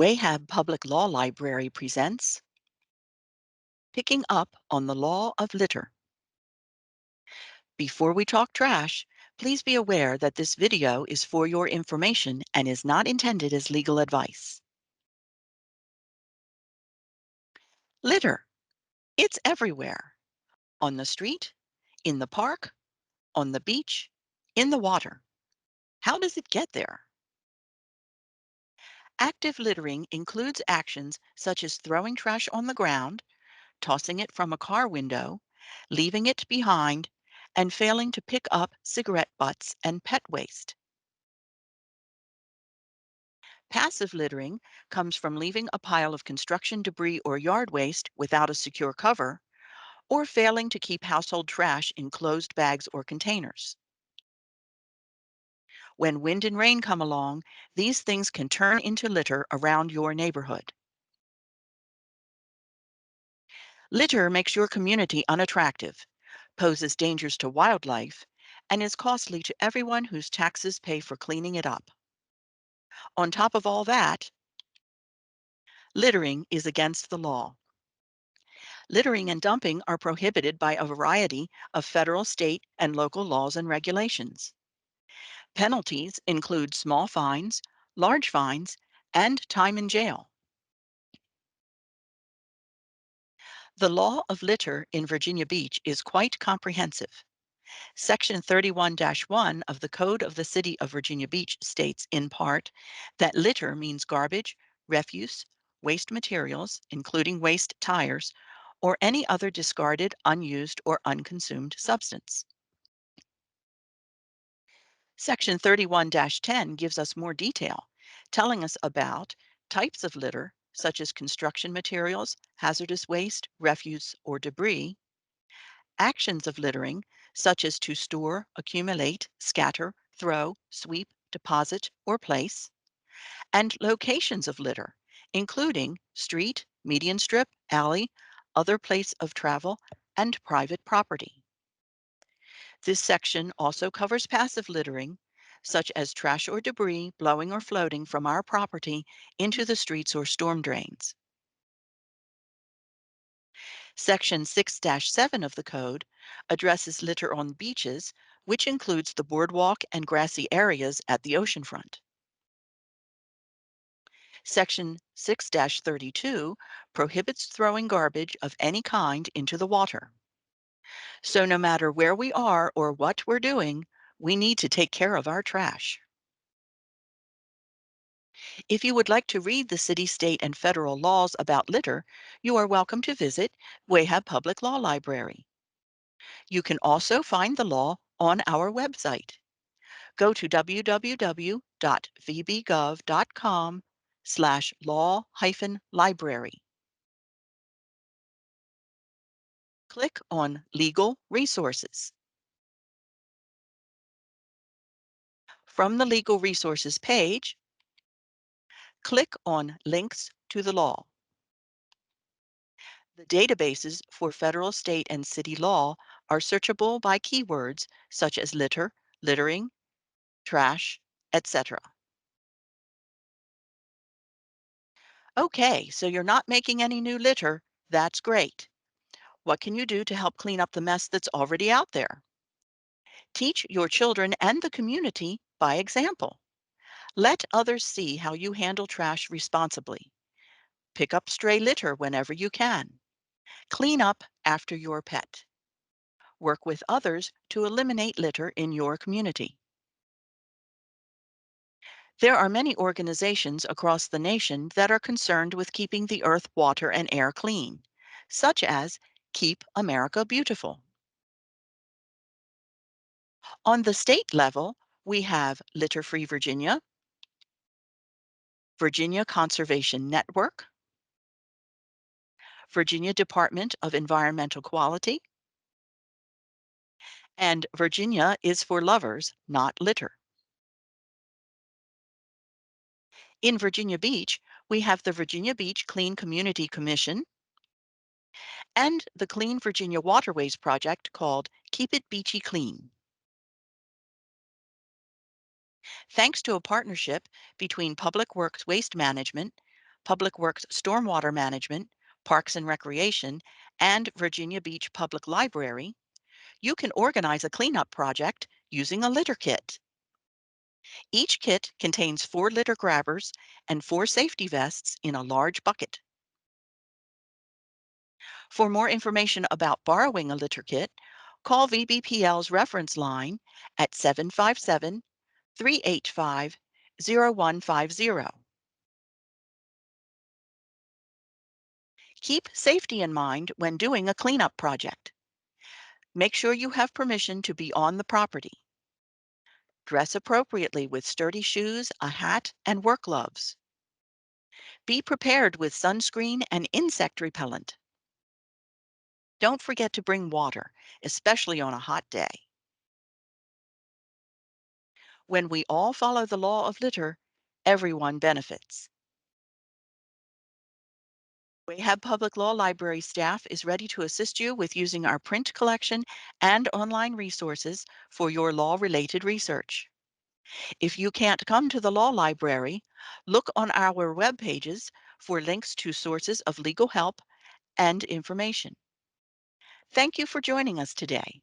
Wahab Public Law Library presents Picking Up on the Law of Litter. Before we talk trash, please be aware that this video is for your information and is not intended as legal advice. Litter. It's everywhere. On the street, in the park, on the beach, in the water. How does it get there? Active littering includes actions such as throwing trash on the ground, tossing it from a car window, leaving it behind, and failing to pick up cigarette butts and pet waste. Passive littering comes from leaving a pile of construction debris or yard waste without a secure cover, or failing to keep household trash in closed bags or containers. When wind and rain come along, these things can turn into litter around your neighborhood. Litter makes your community unattractive, poses dangers to wildlife, and is costly to everyone whose taxes pay for cleaning it up. On top of all that, littering is against the law. Littering and dumping are prohibited by a variety of federal, state, and local laws and regulations. Penalties include small fines, large fines, and time in jail. The law of litter in Virginia Beach is quite comprehensive. Section 31-1 of the Code of the City of Virginia Beach states, in part, that litter means garbage, refuse, waste materials, including waste tires, or any other discarded, unused, or unconsumed substance. Section 31-10 gives us more detail, telling us about types of litter, such as construction materials, hazardous waste, refuse, or debris, actions of littering, such as to store, accumulate, scatter, throw, sweep, deposit, or place, and locations of litter, including street, median strip, alley, other place of travel, and private property. This section also covers passive littering, such as trash or debris blowing or floating from our property into the streets or storm drains. Section 6-7 of the code addresses litter on beaches, which includes the boardwalk and grassy areas at the oceanfront. Section 6-32 prohibits throwing garbage of any kind into the water. So no matter where we are or what we're doing, we need to take care of our trash. If you would like to read the city, state, and federal laws about litter, you are welcome to visit Wahab Public Law Library. You can also find the law on our website. Go to www.vbgov.com/law-library. Click on Legal Resources. From the Legal Resources page, click on Links to the Law. The databases for federal, state, and city law are searchable by keywords such as litter, littering, trash, etc. Okay, so you're not making any new litter. That's great. What can you do to help clean up the mess that's already out there? Teach your children and the community by example. Let others see how you handle trash responsibly. Pick up stray litter whenever you can. Clean up after your pet. Work with others to eliminate litter in your community. There are many organizations across the nation that are concerned with keeping the earth, water, and air clean, such as Keep America Beautiful. On the state level, we have Litter Free Virginia, Virginia Conservation Network, Virginia Department of Environmental Quality, and Virginia is for lovers, not litter. In Virginia Beach, we have the Virginia Beach Clean Community Commission and the Clean Virginia Waterways project called Keep It Beachy Clean. Thanks to a partnership between Public Works Waste Management, Public Works Stormwater Management, Parks and Recreation, and Virginia Beach Public Library, you can organize a cleanup project using a litter kit. Each kit contains 4 litter grabbers and 4 safety vests in a large bucket. For more information about borrowing a litter kit, call VBPL's reference line at 757 385 0150. Keep safety in mind when doing a cleanup project. Make sure you have permission to be on the property. Dress appropriately with sturdy shoes, a hat, and work gloves. Be prepared with sunscreen and insect repellent. Don't forget to bring water, especially on a hot day. When we all follow the law of litter, everyone benefits. Wahab Public Law Library staff is ready to assist you with using our print collection and online resources for your law-related research. If you can't come to the law library, look on our web pages for links to sources of legal help and information. Thank you for joining us today.